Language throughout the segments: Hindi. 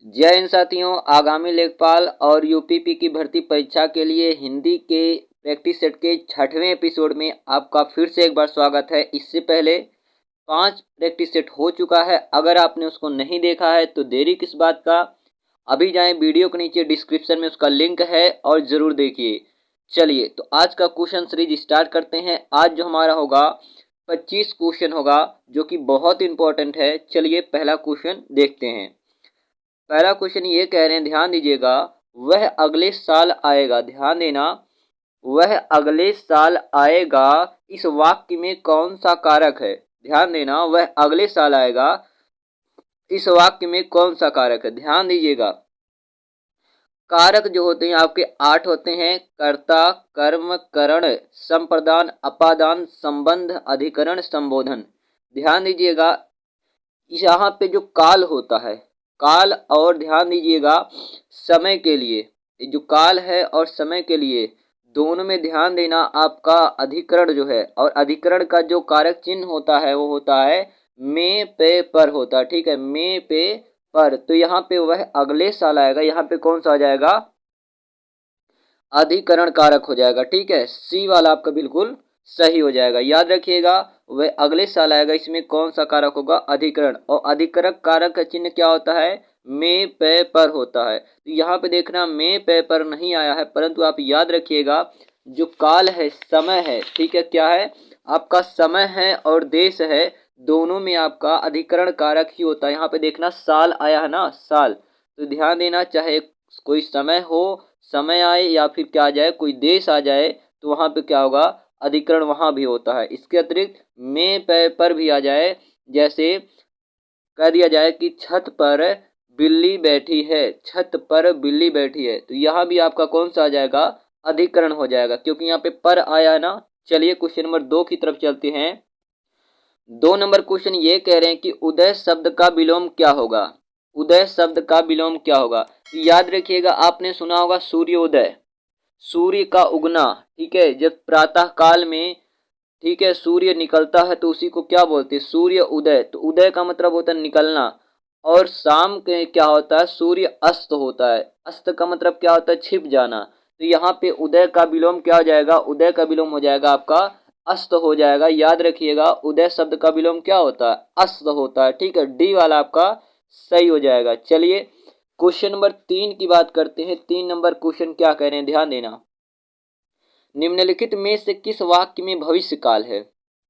जय हिंद साथियों, आगामी लेखपाल और यूपीपी की भर्ती परीक्षा के लिए हिंदी के प्रैक्टिस सेट के 6वें एपिसोड में आपका फिर से एक बार स्वागत है। इससे पहले 5 प्रैक्टिस सेट हो चुका है। अगर आपने उसको नहीं देखा है तो देरी किस बात का, अभी जाएं, वीडियो के नीचे डिस्क्रिप्शन में उसका लिंक है और ज़रूर देखिए। चलिए तो आज का क्वेश्चन सीरीज स्टार्ट करते हैं। आज जो हमारा होगा 25 क्वेश्चन होगा, जो कि बहुत इंपॉर्टेंट है। चलिए पहला क्वेश्चन देखते हैं। पहला क्वेश्चन ये कह रहे हैं, ध्यान दीजिएगा, वह अगले साल आएगा। ध्यान देना, वह अगले साल आएगा, इस वाक्य में कौन सा कारक है? ध्यान देना, वह अगले साल आएगा, इस वाक्य में कौन सा कारक है? ध्यान दीजिएगा, कारक जो होते हैं आपके 8 होते हैं। कर्ता, कर्म, करण, संप्रदान, अपादान, संबंध, अधिकरण, संबोधन। ध्यान दीजिएगा, यहाँ पे जो काल होता है, काल, और ध्यान दीजिएगा समय के लिए, जो काल है और समय के लिए दोनों में ध्यान देना आपका अधिकरण जो है, और अधिकरण का जो कारक चिन्ह होता है वो होता है में, पे, पर होता है। ठीक है, में, पे, पर। तो यहाँ पे वह अगले साल आएगा, यहाँ पे कौन सा आ जाएगा? अधिकरण कारक हो जाएगा। ठीक है, सी वाला आपका बिल्कुल सही हो जाएगा। याद रखिएगा, वह अगले साल आएगा, इसमें कौन सा कारक होगा? अधिकरण। और अधिकरण कारक का चिन्ह क्या होता है? में, पे, पर होता है। तो यहाँ पे देखना में, पे, पर नहीं आया है, परंतु आप याद रखिएगा जो काल है, समय है, ठीक है, क्या है आपका? समय है और देश है, दोनों में आपका अधिकरण कारक ही होता है। यहाँ पे देखना साल आया है ना, साल। तो ध्यान देना, चाहे कोई समय हो, समय आए, या फिर क्या आ जाए, कोई देश आ जाए, तो वहाँ पे क्या होगा? अधिकरण वहाँ भी होता है। इसके अतिरिक्त में, पे, पर भी आ जाए, जैसे कह दिया जाए कि छत पर बिल्ली बैठी है, छत पर बिल्ली बैठी है, तो यहाँ भी आपका कौन सा आ जाएगा? अधिकरण हो जाएगा, क्योंकि यहाँ पे पर आया है ना। चलिए क्वेश्चन नंबर 2 की तरफ चलते हैं। 2 नंबर क्वेश्चन ये कह रहे हैं कि उदय शब्द का विलोम क्या होगा? उदय शब्द का विलोम क्या होगा? याद रखिएगा, आपने सुना होगा सूर्योदय, सूर्य का उगना। ठीक है, जब प्रातः काल में, ठीक है, सूर्य निकलता है तो उसी को क्या बोलते हैं? सूर्य उदय। तो उदय का मतलब होता है निकलना, और शाम के क्या होता है? सूर्य अस्त होता है। अस्त का मतलब क्या होता है? छिप जाना। तो यहाँ पे उदय का विलोम क्या हो जाएगा? उदय का विलोम हो जाएगा आपका अस्त हो जाएगा। याद रखिएगा, उदय शब्द का विलोम क्या होता है? अस्त होता है। ठीक है, डी वाला आपका सही हो जाएगा। चलिए क्वेश्चन नंबर 3 की बात करते हैं। 3 नंबर क्वेश्चन क्या कह रहे हैं, ध्यान देना, निम्नलिखित में से किस वाक्य में भविष्य काल है?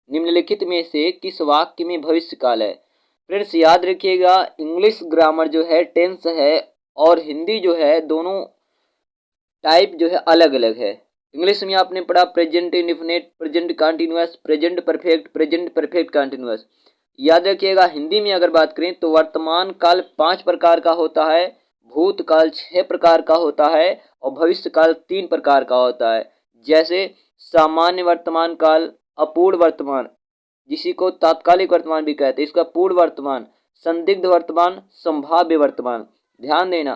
निम्नलिखित में से किस वाक्य में भविष्य काल है? फ्रेंड्स याद रखिएगा, इंग्लिश ग्रामर जो है, टेंस है, और हिंदी जो है, दोनों टाइप जो है अलग अलग है। इंग्लिश में आपने पढ़ा present indefinite, present continuous, present perfect, present perfect continuous. याद रखिएगा, हिंदी में अगर बात करें तो वर्तमान काल 5 प्रकार का होता है, भूतकाल 6 प्रकार का होता है, और भविष्य काल 3 प्रकार का होता है। जैसे सामान्य वर्तमान काल, अपूर्ण वर्तमान, जिसी को तात्कालिक वर्तमान भी कहते हैं, इसका पूर्ण वर्तमान, संदिग्ध वर्तमान, संभाव्य वर्तमान। ध्यान देना,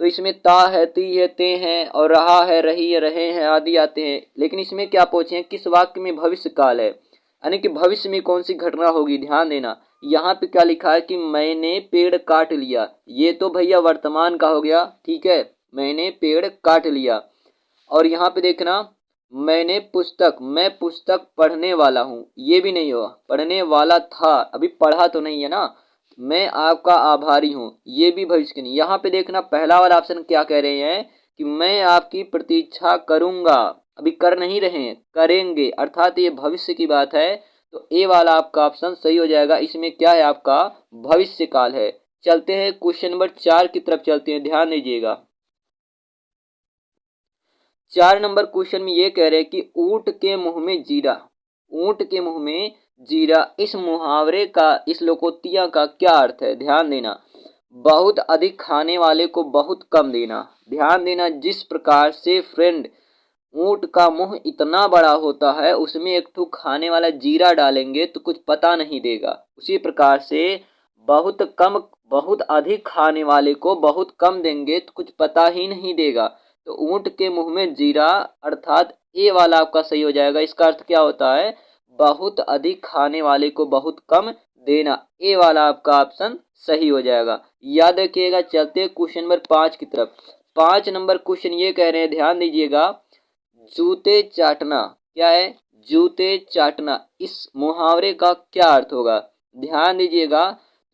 तो इसमें ता है, ती है, ते हैं, और रहा है, रही है, रहे हैं आदि आते हैं। लेकिन इसमें क्या पूछे, किस वाक्य में भविष्य काल है, यानी कि भविष्य में कौन सी घटना होगी? ध्यान देना, यहाँ पे क्या लिखा है कि मैंने पेड़ काट लिया, ये तो भैया वर्तमान का हो गया। ठीक है, मैंने पेड़ काट लिया। और यहाँ पे देखना, मैंने पुस्तक, मैं पुस्तक पढ़ने वाला हूँ, ये भी नहीं हुआ, पढ़ने वाला था, अभी पढ़ा तो नहीं है ना। मैं आपका आभारी हूँ, ये भी भविष्य की नहीं। यहाँ पे देखना, पहला वाला ऑप्शन क्या कह रहे हैं कि मैं आपकी प्रतीक्षा करूंगा, अभी कर नहीं रहे हैं, करेंगे, अर्थात ये भविष्य की बात है। तो ए वाला आपका ऑप्शन सही हो जाएगा। इसमें क्या है आपका? भविष्य काल है। चलते हैं क्वेश्चन नंबर 4 की तरफ चलते हैं, ध्यान दीजिएगा। 4 नंबर क्वेश्चन में ये कह रहे हैं कि ऊंट के मुंह में जीरा, ऊंट के मुंह में जीरा, इस मुहावरे का, इस लोकोक्तियां का क्या अर्थ है? ध्यान देना, बहुत अधिक खाने वाले को बहुत कम देना। ध्यान देना, जिस प्रकार से फ्रेंड ऊंट का मुंह इतना बड़ा होता है, उसमें एक ठो खाने वाला जीरा डालेंगे तो कुछ पता नहीं देगा, उसी प्रकार से बहुत कम, बहुत अधिक खाने वाले को बहुत कम देंगे तो कुछ पता ही नहीं देगा। तो ऊंट के मुंह में जीरा, अर्थात ए वाला आपका सही हो जाएगा। इसका अर्थ क्या होता है? बहुत अधिक खाने वाले को बहुत कम देना, ए वाला आपका ऑप्शन सही हो जाएगा। याद रखिएगा। चलते हैं क्वेश्चन नंबर 5 की तरफ। 5 नंबर क्वेश्चन ये कह रहे हैं, ध्यान दीजिएगा, जूते चाटना। क्या है? जूते चाटना। इस मुहावरे का क्या अर्थ होगा? ध्यान दीजिएगा।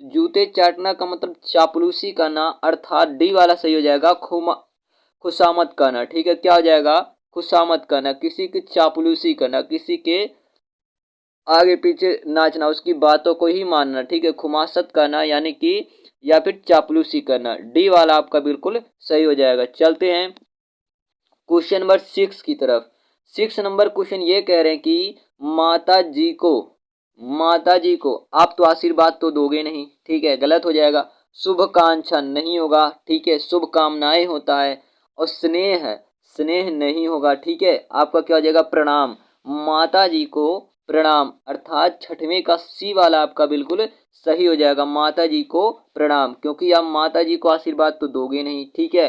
जूते चाटना का मतलब चापलूसी करना, अर्थात डी वाला सही हो जाएगा, खुशामद करना। ठीक है, क्या हो जाएगा? खुशामद करना, किसी की चापलूसी करना, किसी के आगे पीछे नाचना, उसकी बातों को ही मानना। ठीक है, खुमासत करना यानी कि या फिर चापलूसी करना। डी वाला आपका बिल्कुल सही हो जाएगा। चलते हैं क्वेश्चन नंबर 6 की तरफ। 6 नंबर क्वेश्चन ये कह रहे हैं कि माता जी को आप तो आशीर्वाद तो दोगे नहीं। ठीक है, गलत हो जाएगा। शुभकांक्षा नहीं होगा। ठीक है, शुभकामनाएं होता है। और स्नेह नहीं होगा। ठीक है, आपका क्या हो जाएगा? प्रणाम। माता जी को प्रणाम, अर्थात छठवें का सी वाला आपका बिल्कुल सही हो जाएगा। माता जी को प्रणाम, क्योंकि आप माता जी को आशीर्वाद तो दोगे नहीं। ठीक है,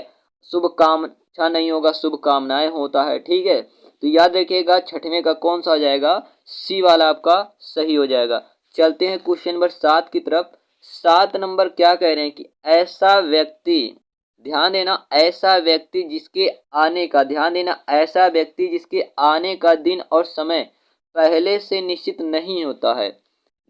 शुभकामना नहीं होगा, शुभकामनाएं होता है। ठीक है, तो याद रखिएगा छठवें का कौन सा हो जाएगा? सी वाला आपका सही हो जाएगा। चलते हैं क्वेश्चन नंबर 7 की तरफ। 7 नंबर क्या कह रहे हैं कि ऐसा व्यक्ति, ध्यान देना, ऐसा व्यक्ति जिसके आने का, ध्यान देना, ऐसा व्यक्ति जिसके आने का दिन और समय पहले से निश्चित नहीं होता है।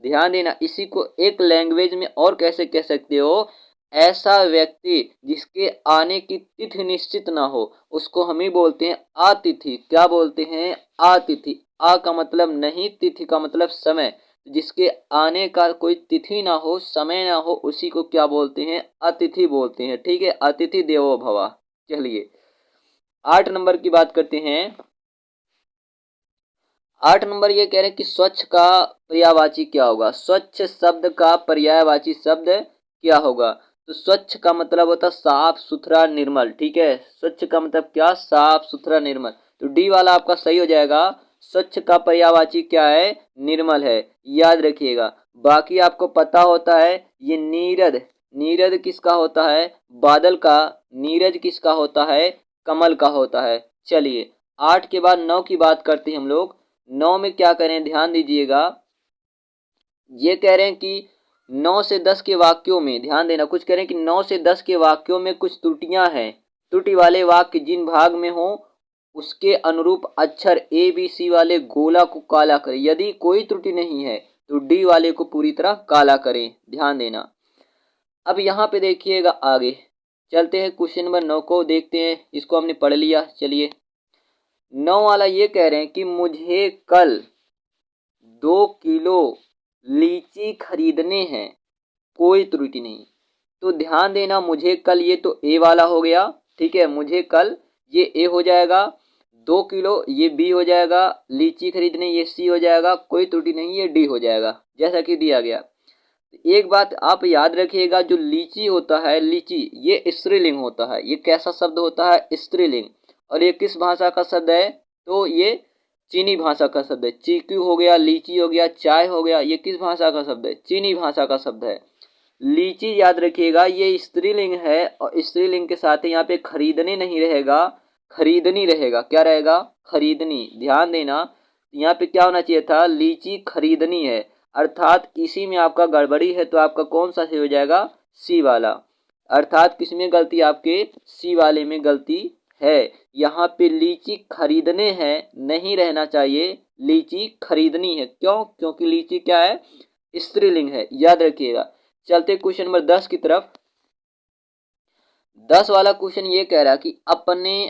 ध्यान देना, इसी को एक लैंग्वेज में और कैसे कह सकते हो? ऐसा व्यक्ति जिसके आने की तिथि निश्चित ना हो, उसको हम ही बोलते हैं अतिथि। क्या बोलते हैं? अतिथि। आ का मतलब नहीं, तिथि का मतलब समय। जिसके आने का कोई तिथि ना हो, समय ना हो, उसी को क्या बोलते हैं? अतिथि बोलते हैं। ठीक है, अतिथि देवो भव। चलिए 8 नंबर की बात करते हैं। 8 नंबर ये कह रहे हैं कि स्वच्छ का पर्यायवाची क्या होगा? स्वच्छ शब्द का पर्यायवाची शब्द क्या होगा? तो स्वच्छ का मतलब होता है साफ सुथरा निर्मल। ठीक है, स्वच्छ का मतलब क्या? साफ सुथरा निर्मल। तो डी वाला आपका सही हो जाएगा। स्वच्छ का पर्यायवाची क्या है? निर्मल है। याद रखिएगा। बाकी आपको पता होता है ये नीरद, नीरद किसका होता है? बादल का। नीरज किसका होता है? कमल का होता है। चलिए 8 के बाद 9 की बात करते हैं हम लोग। 9 में क्या करें? ध्यान दीजिएगा। ये कह रहे हैं कि 9 से 10 के वाक्यों में, ध्यान देना, कुछ कह रहे हैं कि 9 से 10 के वाक्यों में कुछ त्रुटियां हैं। त्रुटि वाले वाक्य जिन भाग में हो उसके अनुरूप अक्षर ए बी सी वाले गोला को काला करें। यदि कोई त्रुटि नहीं है तो डी वाले को पूरी तरह काला करें। ध्यान देना। अब यहाँ पे देखिएगा, आगे चलते हैं क्वेश्चन नंबर 9 को देखते हैं। इसको हमने पढ़ लिया। चलिए 9 वाला ये कह रहे हैं कि मुझे कल 2 किलो लीची खरीदने हैं, कोई त्रुटि नहीं। तो ध्यान देना, मुझे कल, ये तो ए वाला हो गया। ठीक है, मुझे कल ये ए हो जाएगा, 2 किलो ये बी हो जाएगा, लीची खरीदने ये सी हो जाएगा, कोई त्रुटि नहीं, ये डी हो जाएगा जैसा कि दिया गया। एक बात आप याद रखिएगा, जो लीची होता है, लीची ये स्त्रीलिंग होता है। ये कैसा शब्द होता है? स्त्रीलिंग। और ये किस भाषा का शब्द है? तो ये चीनी भाषा का शब्द है। चीकू हो गया, लीची हो गया, चाय हो गया, ये किस भाषा का शब्द है? चीनी भाषा का शब्द है। लीची याद रखिएगा ये स्त्रीलिंग है, और स्त्रीलिंग के साथ यहाँ पे खरीदने नहीं रहेगा, खरीदनी रहेगा। क्या रहेगा? खरीदनी। ध्यान देना, यहाँ पे क्या होना चाहिए था? लीची खरीदनी है, अर्थात इसी में आपका गड़बड़ी है। तो आपका कौन सा सही हो जाएगा? सी वाला। अर्थात किसमें गलती? आपके सी वाले में गलती है। यहाँ पे लीची खरीदने हैं नहीं रहना चाहिए, लीची खरीदनी है। क्यों? क्योंकि लीची क्या है? स्त्रीलिंग है। याद रखिएगा। चलते क्वेश्चन नंबर 10 की तरफ। 10 वाला क्वेश्चन ये कह रहा है कि अपने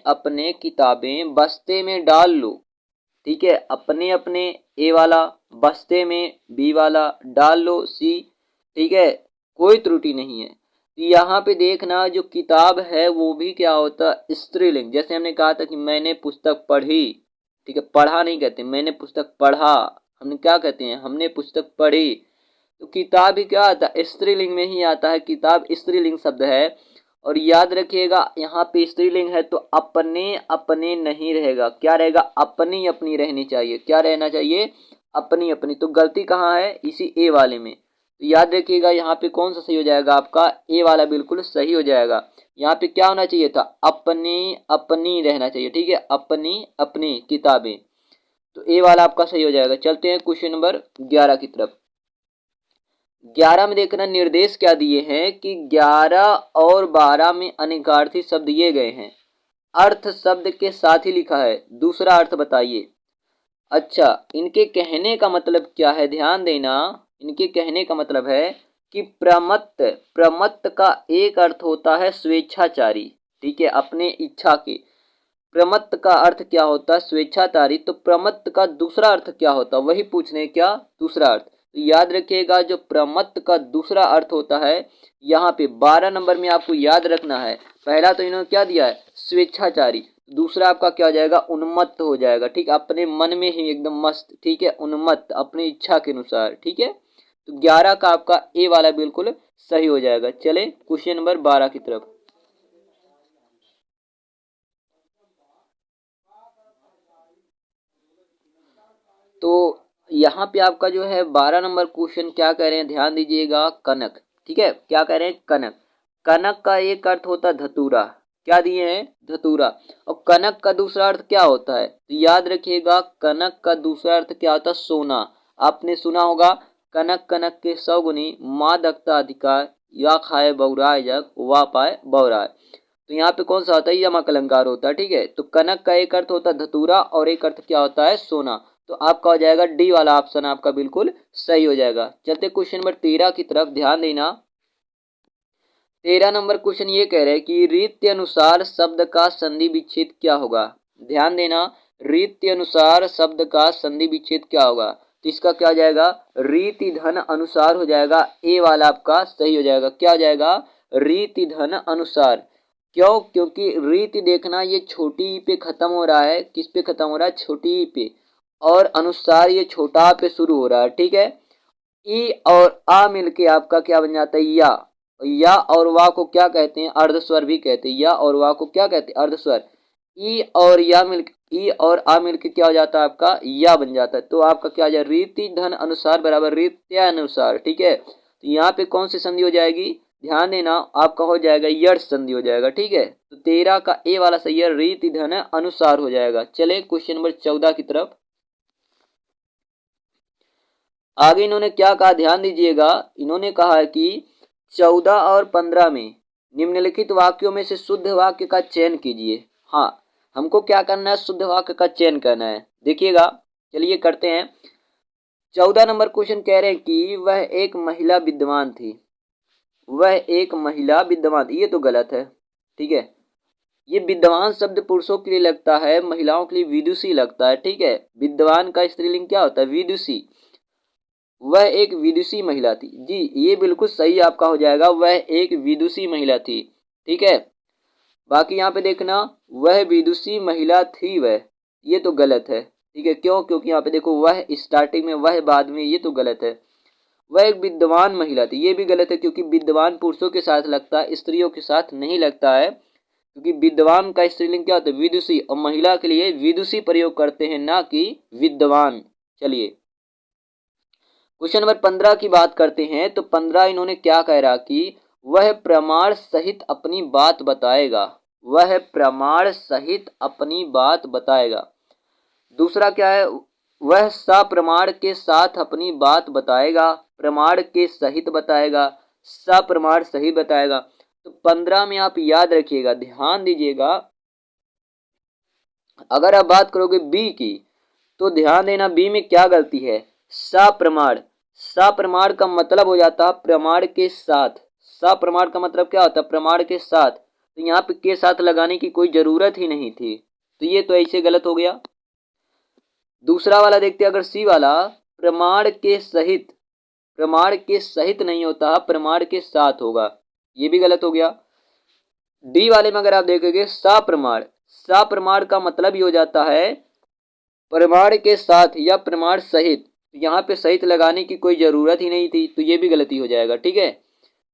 अपने किताबें बस्ते में डाल लो। ठीक है, अपने अपने ए वाला, बस्ते में बी वाला, डाल लो सी। ठीक है, कोई त्रुटि नहीं है। तो यहाँ पे देखना, जो किताब है वो भी क्या होता है? स्त्रीलिंग। जैसे हमने कहा था कि मैंने पुस्तक पढ़ी। ठीक है, पढ़ा नहीं कहते, मैंने पुस्तक पढ़ा। हमने क्या कहते हैं? हमने पुस्तक पढ़ी। तो किताब भी क्या आता है? स्त्रीलिंग में ही आता है। किताब स्त्रीलिंग शब्द है। और याद रखिएगा, यहाँ पे स्त्रीलिंग है तो अपने अपने नहीं रहेगा। क्या रहेगा? अपनी अपनी रहनी चाहिए। क्या रहना चाहिए? अपनी अपनी। तो गलती कहाँ है? इसी ए वाले में। तो याद रखिएगा, यहाँ पे कौन सा सही हो जाएगा? आपका ए वाला बिल्कुल सही हो जाएगा। यहाँ पे क्या होना चाहिए था? अपनी अपनी रहना चाहिए। ठीक है, अपनी अपनी किताबें। तो ए वाला आपका सही हो जाएगा। चलते हैं क्वेश्चन नंबर 11 की तरफ। 11 में देखना निर्देश क्या दिए हैं कि 11 और 12 में अनिकार्थी शब्द दिए गए हैं, अर्थ शब्द के साथ ही लिखा है, दूसरा अर्थ बताइए। अच्छा, इनके कहने का मतलब क्या है, ध्यान देना। इनके कहने का मतलब है कि प्रमत्त, प्रमत्त का एक अर्थ होता है स्वेच्छाचारी, ठीक है, अपने इच्छा के। प्रमत्त का अर्थ क्या होता है, स्वेच्छाचारी। तो प्रमत्त का दूसरा अर्थ क्या होता है, वही पूछने, क्या दूसरा अर्थ। तो याद रखिएगा जो प्रमत्त का दूसरा अर्थ होता है, यहाँ पे 12 नंबर में आपको याद रखना है। पहला तो इन्होंने क्या दिया है, स्वेच्छाचारी, दूसरा आपका क्या हो जाएगा, उन्मत्त हो जाएगा, ठीक, अपने मन में ही एकदम मस्त, ठीक है, उन्मत्त, अपनी इच्छा के अनुसार, ठीक है। तो 11 का आपका ए वाला बिल्कुल सही हो जाएगा। चले क्वेश्चन नंबर 12 की तरफ। तो यहाँ पे आपका जो है 12 नंबर क्वेश्चन क्या कह रहे हैं, ध्यान दीजिएगा, कनक, ठीक है, क्या कह रहे हैं, कनक। कनक का एक अर्थ होता है धतूरा, क्या दिए हैं, धतूरा। और कनक का दूसरा अर्थ क्या होता है, तो याद रखिएगा कनक का दूसरा अर्थ क्या होता है, सोना। आपने सुना होगा, कनक कनक के 100 गुनी, माँ दखता अधिकार, या खाए बौराए जग, वा पाए बौराए। तो यहाँ पे कौन सा होता है, यमक अलंकार होता है, ठीक है। तो कनक का एक अर्थ होता है धतूरा और एक अर्थ क्या होता है, सोना। तो आपका हो जाएगा डी वाला ऑप्शन आपका बिल्कुल सही हो जाएगा। चलते क्वेश्चन नंबर 13 की तरफ, ध्यान देना। 13 नंबर क्वेश्चन ये कह रहे हैं कि रीति अनुसार शब्द का संधि विच्छेद क्या होगा। ध्यान देना, रीति अनुसार शब्द का संधि विच्छेद क्या होगा। तो इसका क्या हो जाएगा, रीति धन अनुसार हो जाएगा, ए वाला आपका सही हो जाएगा। क्या हो जाएगा, रीति धन अनुसार। क्यों, क्योंकि रीति देखना ये छोटी ई पे खत्म हो रहा है, किस पे खत्म हो रहा है, छोटी ई पे, और अनुसार ये छोटा पे शुरू हो रहा है, ठीक है। ई और आ मिलके आपका क्या बन जाता है, या और वा को क्या कहते हैं, अर्धस्वर भी कहते हैं, या और वा को क्या कहते हैं, अर्धस्वर। ई और या मिल, ई और आ मिलके क्या हो जाता है, आपका या बन जाता है। तो आपका क्या हो जाएगा, रीति धन अनुसार बराबर रीत्यानुसार, ठीक है। तो यहाँ पे कौन सी संधि हो जाएगी, ध्यान देना, आपका हो जाएगा यर्थ संधि हो जाएगा, ठीक है। तो 13 का ए वाला सही है, रीति धन अनुसार हो जाएगा। चले क्वेश्चन नंबर 14 की तरफ। आगे इन्होंने क्या कहा, ध्यान दीजिएगा। इन्होंने कहा है कि 14 और 15 में निम्नलिखित वाक्यों में से शुद्ध वाक्य का चयन कीजिए। हाँ, हमको क्या करना है, शुद्ध वाक्य का चयन करना है। देखिएगा, चलिए करते हैं। 14 नंबर क्वेश्चन कह रहे हैं कि वह एक महिला विद्वान थी, वह एक महिला विद्वान थी, ये तो गलत है, ठीक है। ये विद्वान शब्द पुरुषों के लिए लगता है, महिलाओं के लिए विदुषी लगता है, ठीक है। विद्वान का स्त्रीलिंग क्या होता है, विदुषी। वह एक विदुषी महिला थी, जी ये बिल्कुल सही आपका हो जाएगा, वह एक विदुषी महिला थी, ठीक है। बाकी यहाँ पे देखना, वह विदुषी महिला थी वह, ये तो गलत है, ठीक है। क्यों, क्योंकि यहाँ पे देखो वह स्टार्टिंग में, वह बाद में, ये तो गलत है। वह एक विद्वान महिला थी, ये भी गलत है, क्योंकि विद्वान पुरुषों के साथ लगता है, स्त्रियों के साथ नहीं लगता है। क्योंकि विद्वान का स्त्रीलिंग क्या होता है, विदुषी, और महिला के लिए विदुषी प्रयोग करते हैं, ना कि विद्वान। चलिए क्वेश्चन नंबर 15 की बात करते हैं। तो 15 इन्होंने क्या कह रहा कि वह प्रमाण सहित अपनी बात बताएगा, वह प्रमाण सहित अपनी बात बताएगा। दूसरा क्या है, वह सप्रमाण के साथ अपनी बात बताएगा, प्रमाण के सहित बताएगा, सप्रमाण सहित बताएगा। तो 15 में आप याद रखिएगा, ध्यान दीजिएगा, अगर आप बात करोगे बी की, तो ध्यान देना बी में क्या गलती है, सप्रमाण। सप्रमाण का मतलब हो जाता है प्रमाण के साथ। सप्रमाण का मतलब क्या होता है, प्रमाण के साथ। तो यहाँ पे के साथ लगाने की कोई जरूरत ही नहीं थी, तो ये तो ऐसे गलत हो गया। दूसरा वाला देखते हैं, अगर सी वाला, प्रमाण के सहित, प्रमाण के सहित नहीं होता, प्रमाण के साथ होगा, ये भी गलत हो गया। डी वाले में अगर आप देखेंगे सप्रमाण, सप्रमाण का मतलब ही हो जाता है प्रमाण के साथ या प्रमाण सहित। यहाँ पे सहित लगाने की कोई जरूरत ही नहीं थी, तो ये भी गलती हो जाएगा, ठीक है।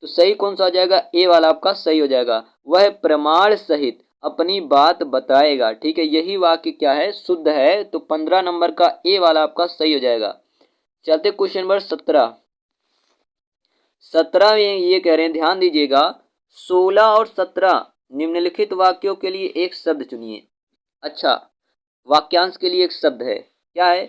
तो सही कौन सा हो जाएगा, ए वाला आपका सही हो जाएगा, वह प्रमाण सहित अपनी बात बताएगा, ठीक है। यही वाक्य क्या है, शुद्ध है। तो 15 नंबर का ए वाला आपका सही हो जाएगा। चलते क्वेश्चन नंबर 17। 17 में ये कह रहे हैं, ध्यान दीजिएगा, 16 और 17 निम्नलिखित वाक्यों के लिए एक शब्द चुनिए। अच्छा, वाक्यांश के लिए एक शब्द है, क्या है?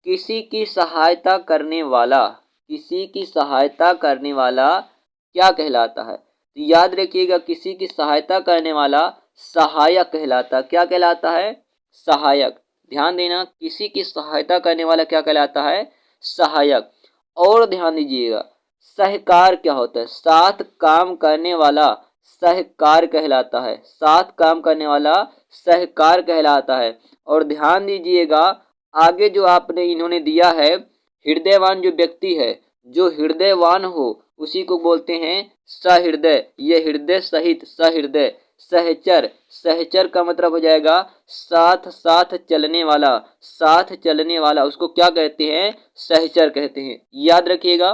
किसी की सहायता करने वाला, किसी की सहायता करने वाला क्या कहलाता है? तो याद रखिएगा, किसी की सहायता करने वाला सहायक कहलाता। क्या कहलाता है? सहायक। ध्यान देना, किसी की सहायता करने वाला क्या कहलाता है? सहायक। और ध्यान दीजिएगा, सहकार क्या होता है? साथ काम करने वाला सहकार कहलाता है। साथ काम करने वाला सहकार कहलाता है। और ध्यान दीजिएगा, आगे जो आपने इन्होंने दिया है, हृदयवान जो व्यक्ति है, जो हृदयवान हो उसी को बोलते हैं सहृदय। ये हृदय सहित सहृदय। सहचर, सहचर का मतलब हो जाएगा साथ साथ चलने वाला, साथ चलने वाला, उसको क्या कहते हैं? सहचर कहते हैं। याद रखिएगा।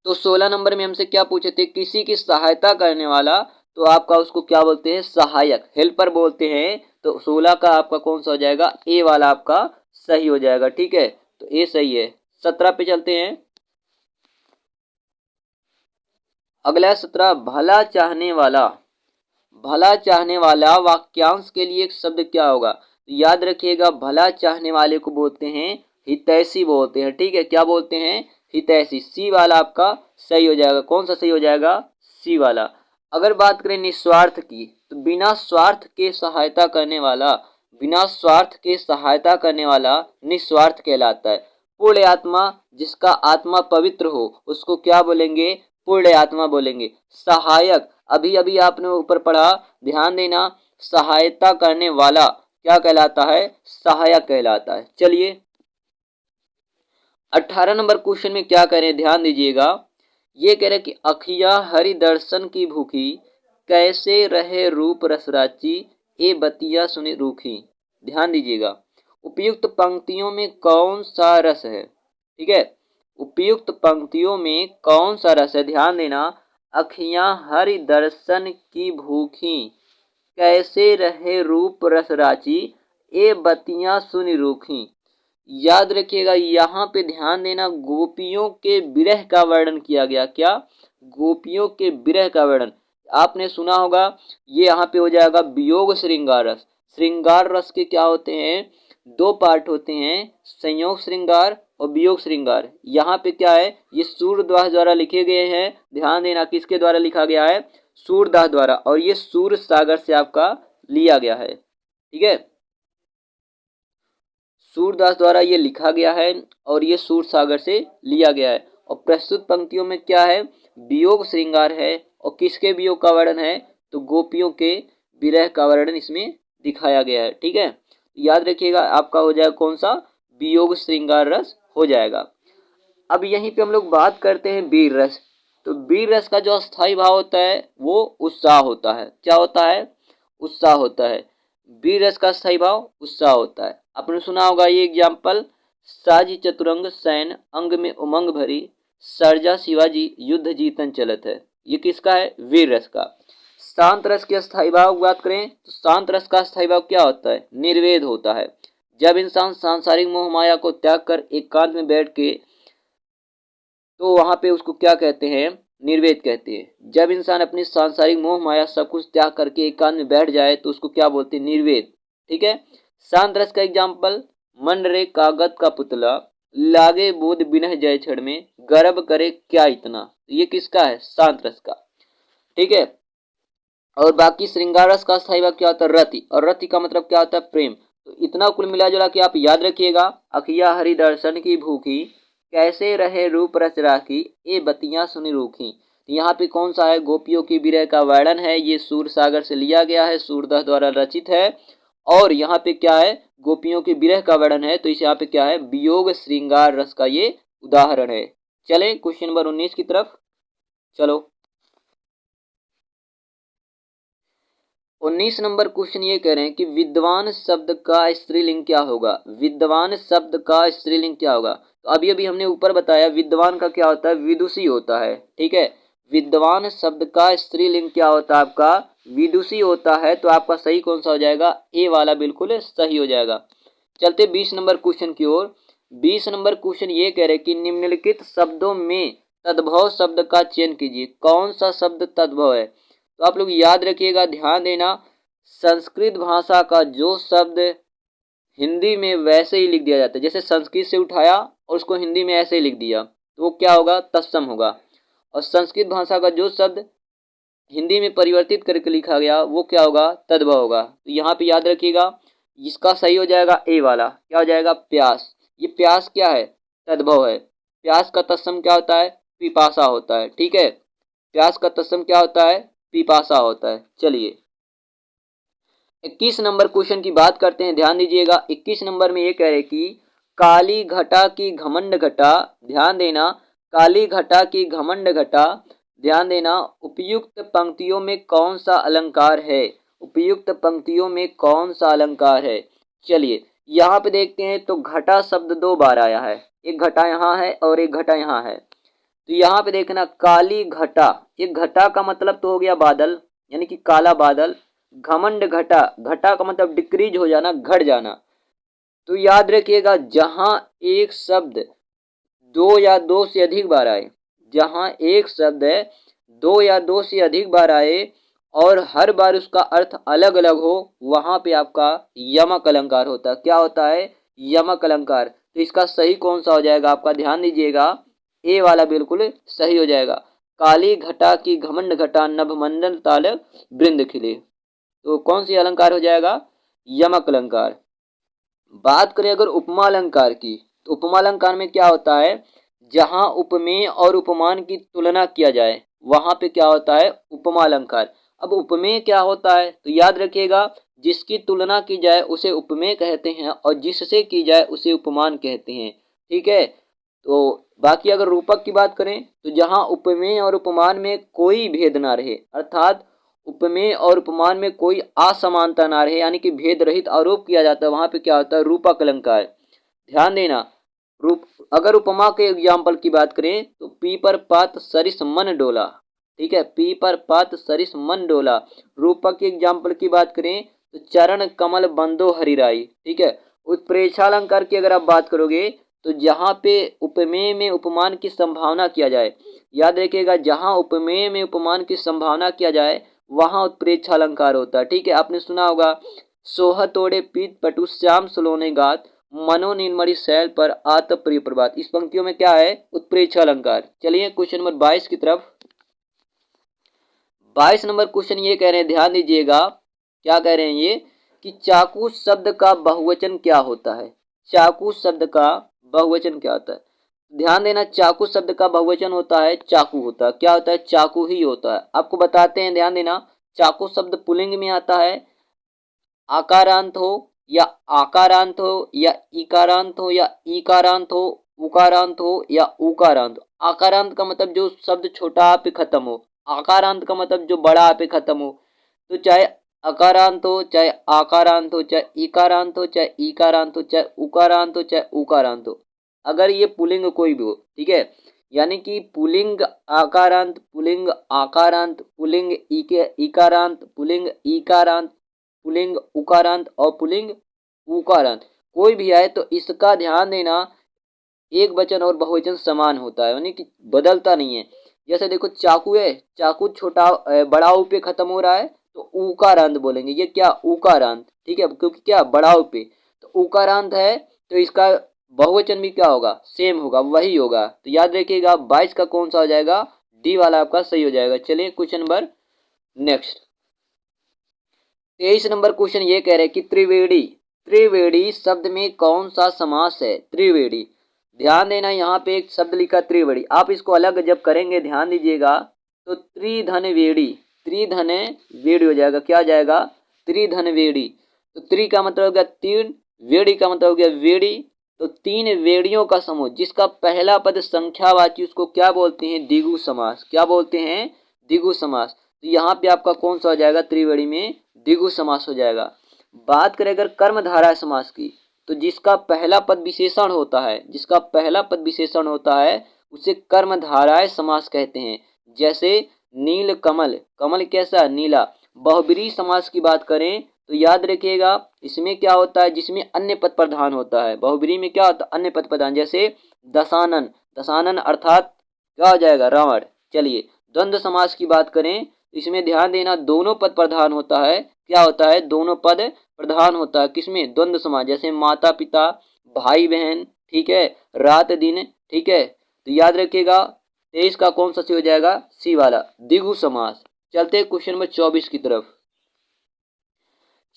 तो 16 नंबर में हमसे क्या पूछे थे? किसी की सहायता करने वाला, तो आपका उसको क्या बोलते हैं? सहायक, हेल्पर बोलते हैं। तो 16 का आपका कौन सा हो जाएगा? ए वाला आपका सही हो जाएगा। ठीक है, तो ए सही है। 17 पे चलते हैं। अगला 17, भला चाहने वाला। भला चाहने वाला वाक्यांश के लिए एक शब्द क्या होगा? तो याद रखिएगा, भला चाहने वाले को बोलते हैं हितैषी बोलते हैं। ठीक है, क्या बोलते हैं? हितैषी। सी वाला आपका सही हो जाएगा। कौन सा सही हो जाएगा? सी वाला। अगर बात करें निस्वार्थ की, तो बिना स्वार्थ के सहायता करने वाला, बिना स्वार्थ के सहायता करने वाला निस्वार्थ कहलाता है। पूर्ण आत्मा, जिसका आत्मा पवित्र हो उसको क्या बोलेंगे? पूर्ण आत्मा बोलेंगे। सहायक, अभी अभी आपने ऊपर पढ़ा, ध्यान देना, सहायता करने वाला क्या कहलाता है? सहायक कहलाता है। चलिए 18 नंबर क्वेश्चन में क्या करें, ध्यान दीजिएगा। ये कह रहे कि अखिया हरि दर्शन की भूखी, कैसे रहे रूप रसराची, ए बतिया सुने रूखी। ध्यान दीजिएगा, उपयुक्त पंक्तियों में कौन सा रस है? ठीक है, उपयुक्त पंक्तियों में कौन सा रस है? ध्यान देना, अखियां हरि दर्शन की भूखी, कैसे रहे रूप रस राची, ए बतियां सुनि रूखी। याद रखिएगा, यहाँ पे ध्यान देना, गोपियों के विरह का वर्णन किया गया। क्या? गोपियों के विरह का वर्णन। आपने सुना होगा, ये यहाँ पे हो जाएगा वियोग श्रृंगार रस। श्रृंगार रस के क्या होते हैं? दो पार्ट होते हैं, संयोग श्रृंगार और वियोग श्रृंगार। यहाँ पे क्या है? ये सूरदास द्वारा लिखे गए हैं। ध्यान देना, किसके द्वारा लिखा गया है? सूरदास द्वारा। और ये सूर सागर से आपका लिया गया है। ठीक है, सूरदास द्वारा ये लिखा गया है और ये सूर सागर से लिया गया है। और प्रस्तुत पंक्तियों में क्या है? वियोग श्रृंगार है। और किसके वियोग का वर्णन है? तो गोपियों के विरह का वर्णन इसमें दिखाया गया है। ठीक है, याद रखिएगा, आपका हो जाएगा कौन सा? वियोग श्रृंगार रस हो जाएगा। अब यहीं पे हम लोग बात करते हैं वीर रस। तो वीर रस का जो अस्थाई भाव होता है वो उत्साह होता है। क्या होता है? उत्साह होता है। वीर रस का स्थायी भाव उत्साह होता है। आपने सुना होगा ये एग्जाम्पल, साजी चतुरंग सैन अंग में उमंग भरी, सरजा शिवाजी युद्ध जीतन चलत है। ये किसका है? वीर रस का। शांत रस के स्थायी भाव की बात करें तो शांत रस का स्थायी भाव क्या होता है? निर्वेद होता है। जब इंसान सांसारिक मोह माया को त्याग कर एकांत में बैठ के, तो वहां पे उसको क्या कहते हैं? निर्वेद कहते हैं। जब इंसान अपनी सांसारिक मोह माया सब कुछ त्याग करके एकांत में बैठ जाए तो उसको क्या बोलते हैं? निर्वेद। ठीक है, शांत रस का एग्जाम्पल, मन रे कागज का पुतला, लागे बोध बिनह जय छड़ में, गर्व करे क्या इतना। ये किसका है? शांत रस का। ठीक है, और बाकी श्रृंगार रस का स्थायी भाव क्या होता है? रति। और रति का मतलब क्या होता है? प्रेम। तो इतना कुल मिला जुला के आप याद रखिएगा, अखिया हरि दर्शन की भूखी, कैसे रहे रूप रस राखी, ए बतियां सुनी रूखी। यहाँ पे कौन सा है? गोपियों की विरह का वर्णन है। ये सूर सागर से लिया गया है, सूरदास द्वारा रचित है। और यहाँ पे क्या है? गोपियों के विरह का वर्णन है। तो इस यहाँ पे क्या है? वियोग श्रृंगार रस का ये उदाहरण है। चलें क्वेश्चन नंबर 19 की तरफ। चलो 19 नंबर क्वेश्चन ये कह रहे हैं कि विद्वान शब्द का स्त्रीलिंग क्या होगा? विद्वान शब्द का स्त्रीलिंग क्या होगा? तो अभी अभी हमने ऊपर बताया, विद्वान का क्या होता है? विदुषी होता है। ठीक है, विद्वान शब्द का स्त्रीलिंग क्या होता है? आपका विदुषी होता है। तो आपका सही कौन सा हो जाएगा? ए वाला बिल्कुल सही हो जाएगा। चलते 20 नंबर क्वेश्चन की ओर। 20 नंबर क्वेश्चन ये कह रहे हैं कि निम्नलिखित शब्दों में तद्भव शब्द का चयन कीजिए। कौन सा शब्द तद्भव है? तो आप लोग याद रखिएगा, ध्यान देना, संस्कृत भाषा का जो शब्द हिंदी में वैसे ही लिख दिया जाता है, जैसे संस्कृत से उठाया और उसको हिंदी में ऐसे ही लिख दिया तो वो क्या होगा, तत्सम होगा। और संस्कृत भाषा का जो शब्द हिंदी में परिवर्तित करके लिखा गया वो क्या होगा, तद्भव होगा। तो यहाँ पे याद रखिएगा, इसका सही हो जाएगा ए वाला, क्या हो जाएगा, प्यास। ये प्यास क्या है, तद्भव है। प्यास का तत्सम क्या होता है, पिपासा होता है। ठीक है, प्यास का तत्सम क्या होता है, पिपासा होता है। चलिए 21 नंबर क्वेश्चन की बात करते हैं, ध्यान दीजिएगा। 21 नंबर में ये कह रहे कि काली घटा की घमंड घटा, ध्यान देना, काली घटा की घमंड घटा, ध्यान देना, उपयुक्त पंक्तियों में कौन सा अलंकार है, उपयुक्त पंक्तियों में कौन सा अलंकार है। चलिए यहाँ पे देखते हैं तो घटा शब्द 2 बार आया है, एक घटा यहाँ है और एक घटा यहाँ है। तो यहाँ पे देखना काली घटा, ये घटा का मतलब तो हो गया बादल, यानी कि काला बादल। घमंड घटा, घटा का मतलब डिक्रीज हो जाना, घट जाना। तो याद रखिएगा जहां एक शब्द दो या दो से अधिक बार आए, जहां एक शब्द है दो या दो से अधिक बार आए और हर बार उसका अर्थ अलग अलग हो, वहां पे आपका यमक अलंकार होता है। क्या होता है, यमक अलंकार। तो इसका सही कौन सा हो जाएगा आपका, ध्यान दीजिएगा, ए वाला बिल्कुल सही हो जाएगा। काली घटा की घमंड घटा, नभमंडल ताल वृंद खिले। तो कौन सी अलंकार हो जाएगा, यमक अलंकार। बात करें अगर उपमा अलंकार की, तो उपमा अलंकार में क्या होता है, जहां उपमेय और उपमान की तुलना किया जाए वहां पे क्या होता है, उपमा अलंकार। अब उपमेय क्या होता है, तो याद रखिएगा, जिसकी तुलना की जाए उसे उपमेय कहते हैं और जिससे की जाए उसे उपमान कहते हैं। ठीक है, तो बाकी अगर रूपक की बात करें तो जहां उपमेय और उपमान में कोई भेद ना रहे, अर्थात उपमेय और उपमान में कोई असमानता ना रहे, यानी कि भेद रहित आरोप किया जाता है, वहां पे क्या होता है, रूपक अलंकार। ध्यान देना, रूप अगर उपमा के एग्जाम्पल की बात करें तो पी पर पात सरिस मन डोला। ठीक है, पी पर पात सरिस मन डोला। रूपक के एग्जाम्पल की बात करें तो चरण कमल बंदो हरिराई। ठीक है, उत्प्रेक्षालंकार की अगर आप बात करोगे तो जहां पे उपमेय में उपमान की संभावना किया जाए, याद रखिएगा, जहां उपमेय में उपमान की संभावना किया जाए वहां उत्प्रेक्षा अलंकार होता है। ठीक है, आपने सुना होगा, सोह तोड़े पीत पटु श्याम सुलोने गात, मनो नीलमणि शैल पर आत प्रिय प्रभात। इस पंक्तियों में क्या है, उत्प्रेक्षा अलंकार। चलिए क्वेश्चन नंबर 22 की तरफ। 22 नंबर क्वेश्चन ये कह रहे हैं, ध्यान दीजिएगा, क्या कह रहे हैं ये कि चाकू शब्द का बहुवचन क्या होता है, चाकू शब्द का बहुवचन क्या होता है। ध्यान देना, चाकू शब्द का बहुवचन होता है चाकू होता है, क्या होता है, चाकू ही होता है। आपको बताते हैं, ध्यान देना, चाकू शब्द पुल्लिंग में आता है, आकारांत हो या आकारांत हो या इकारांत हो या ईकारांत हो, उकारांत हो या उकारांत हो। आकारांत का मतलब जो शब्द छोटा आ पे खत्म हो, आकारांत का मतलब जो बड़ा आ पे खत्म हो। तो चाहे अकारांत हो, चाहे आकारांत हो, चाहे इकारांत हो, चाहे ईकारांत हो, चाहे उकारांत हो, चाहे उकारांत हो, अगर ये पुलिंग कोई भी हो। ठीक है, यानी कि पुलिंग आकारांत, पुलिंग आकारांत, पुलिंग इकारांत, पुलिंग ईकारांत, पुलिंग उकारांत और पुलिंग उकारांत, कोई भी आए तो इसका ध्यान देना, एक वचन और बहुवचन समान होता है, यानी कि बदलता नहीं है। जैसे देखो चाकू है, चाकू छोटा बड़ा ऊ पे खत्म हो रहा है तो उकारांत बोलेंगे, ये क्या, उकारांत। ठीक है, क्योंकि क्या, बड़ा ऊ पे तो उकारांत है, तो इसका बहुवचन भी क्या होगा, सेम होगा, वही होगा। तो याद रखिएगा 22 का कौन सा हो जाएगा, डी वाला आपका सही हो जाएगा। चलिए question number next. 23 number question ये कह रहे हैं कि त्रिवेणी, त्रिवेणी शब्द में कौन सा समास है, त्रिवेणी। ध्यान देना, यहाँ पे एक शब्द लिखा त्रिवेणी, आप इसको अलग जब करेंगे ध्यान दीजिएगा तो त्रिधन वेड़ी, त्रिधन वेड़ी हो जाएगा, क्या हो जाएगा, त्रिधन वेड़ी। तो त्रि का मतलब हो गया तीन, वेड़ी का मतलब हो गया वेड़ी। तो तीन वेड़ियों का समूह जिसका पहला पद संख्यावाची, उसको क्या बोलते हैं, द्विगु समास। क्या बोलते हैं, द्विगु समास। तो यहाँ पे आपका कौन सा हो जाएगा, त्रिवेणी में द्विगु समास हो जाएगा। बात करें अगर कर्मधारय समास की, तो जिसका पहला पद विशेषण होता है, जिसका पहला पद विशेषण होता है उसे कर्मधारय समास कहते हैं। जैसे नील कमल, कमल कैसा, नीला। बहुब्रीहि समास की बात करें तो याद रखिएगा, इसमें क्या होता है, जिसमें अन्य पद प्रधान होता है। बहुब्रीहि में क्या होता है, अन्य पद प्रधान। जैसे दशानन, दशानन अर्थात क्या हो जाएगा, रावण। चलिए द्वंद्व समास की बात करें, इसमें ध्यान देना, दोनों पद प्रधान होता है, क्या होता है, दोनों पद प्रधान होता है। किसमें, द्वंद्व समास, जैसे माता पिता, भाई बहन, ठीक है, रात दिन, ठीक है। तो याद रखिएगा 23 का कौन सा सी हो जाएगा, सी वाला, द्विगु समास। चलते हैं क्वेश्चन नंबर 24 की तरफ।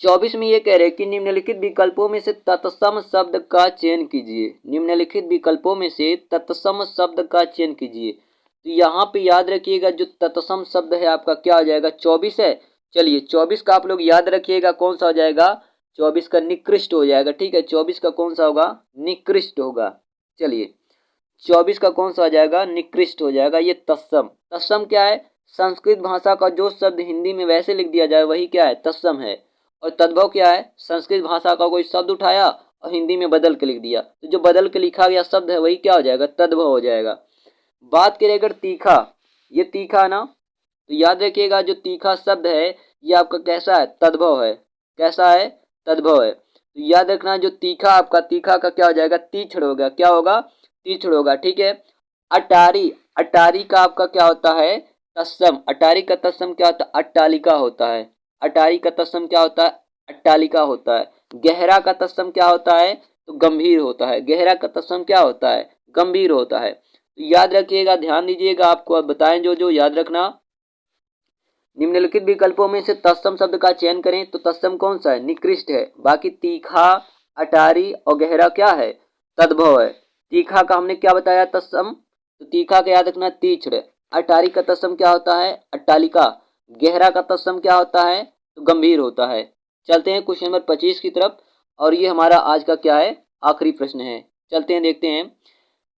24 में ये कह रहे हैं कि निम्नलिखित विकल्पों में से तत्सम शब्द का चयन कीजिए। निम्नलिखित विकल्पों में से तत्सम शब्द का चयन कीजिए। तो यहाँ पे याद रखिएगा जो तत्सम शब्द है आपका क्या हो जाएगा, 24 है। चलिए 24 का आप लोग याद रखिएगा कौन सा हो जाएगा, 24 का निकृष्ट हो जाएगा, ठीक है। 24 का कौन सा होगा, निकृष्ट होगा। चलिए 24 का कौन सा हो जाएगा, निकृष्ट हो जाएगा। ये तत्सम, तत्सम क्या है, संस्कृत भाषा का जो शब्द हिंदी में वैसे लिख दिया जाए वही क्या है, तत्सम है। और तद्भव क्या है, संस्कृत भाषा का कोई शब्द उठाया और हिंदी में बदल के लिख दिया, तो जो बदल के लिखा गया शब्द है वही क्या हो जाएगा, तद्भव हो जाएगा। बात करें अगर तीखा, ये तीखा ना, तो याद रखिएगा जो तीखा शब्द है ये आपका कैसा है, तद्भव है। कैसा है, तद्भव है। तो याद रखना जो तीखा आपका, तीखा का क्या हो जाएगा, तीक्ष्ण होगा। क्या होगा, तीक्ष्ण होगा, ठीक है। अटारी, अटारी का आपका क्या होता है, तत्सम। अटारी का तत्सम क्या होता है, अट्टालिका होता है। अटारी का तत्सम क्या होता है, अट्टालिका होता है। गहरा का तत्सम क्या होता है, तो गंभीर होता है। गहरा का तत्सम क्या होता है, गंभीर होता है। तो याद रखिएगा, ध्यान दीजिएगा, आपको अब बताएं जो जो याद रखना। निम्नलिखित विकल्पों में से तत्सम शब्द का चयन करें। तो तत्सम कौन सा है, निकृष्ट है। बाकी तीखा, अटारी और गहरा क्या है, तद्भव है। तीखा का हमने क्या बताया, तत्सम, तो तीखा का याद रखना तीक्ष्ण। अटारी का तत्सम क्या होता है, अट्टालिका। गहरा का तत्सम क्या होता है, तो गंभीर होता है। चलते हैं क्वेश्चन नंबर 25 की तरफ, और ये हमारा आज का क्या है, आखिरी प्रश्न है। चलते हैं देखते हैं।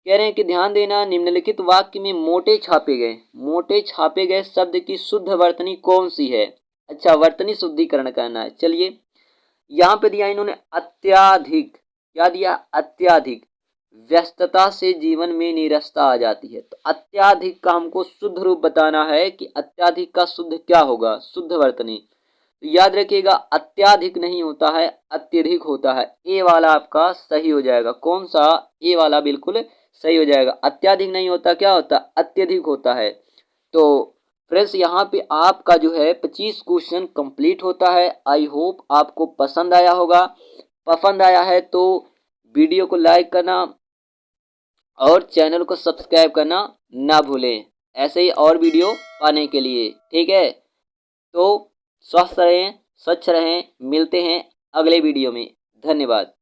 कह रहे हैं कि ध्यान देना, निम्नलिखित वाक्य में मोटे छापे गए शब्द की शुद्ध वर्तनी कौन सी है। अच्छा, वर्तनी शुद्धिकरण करना है। चलिए यहाँ पे दिया इन्होंने अत्याधिक, क्या दिया, अत्याधिक व्यस्तता से जीवन में नीरसता आ जाती है। तो अत्याधिक का हमको शुद्ध रूप बताना है कि अत्याधिक का शुद्ध क्या होगा, शुद्ध वर्तनी। तो याद रखिएगा अत्याधिक नहीं होता है, अत्यधिक होता है। ए वाला आपका सही हो जाएगा। कौन सा, ए वाला बिल्कुल सही हो जाएगा। अत्याधिक नहीं होता, क्या होता, अत्यधिक होता है। तो फ्रेंड्स यहाँ पे आपका जो है 25 क्वेश्चन कंप्लीट होता है। आई होप आपको पसंद आया होगा। पसंद आया है तो वीडियो को लाइक करना और चैनल को सब्सक्राइब करना ना भूलें, ऐसे ही और वीडियो पाने के लिए, ठीक है। तो स्वस्थ रहें, स्वच्छ रहें, मिलते हैं अगले वीडियो में। धन्यवाद।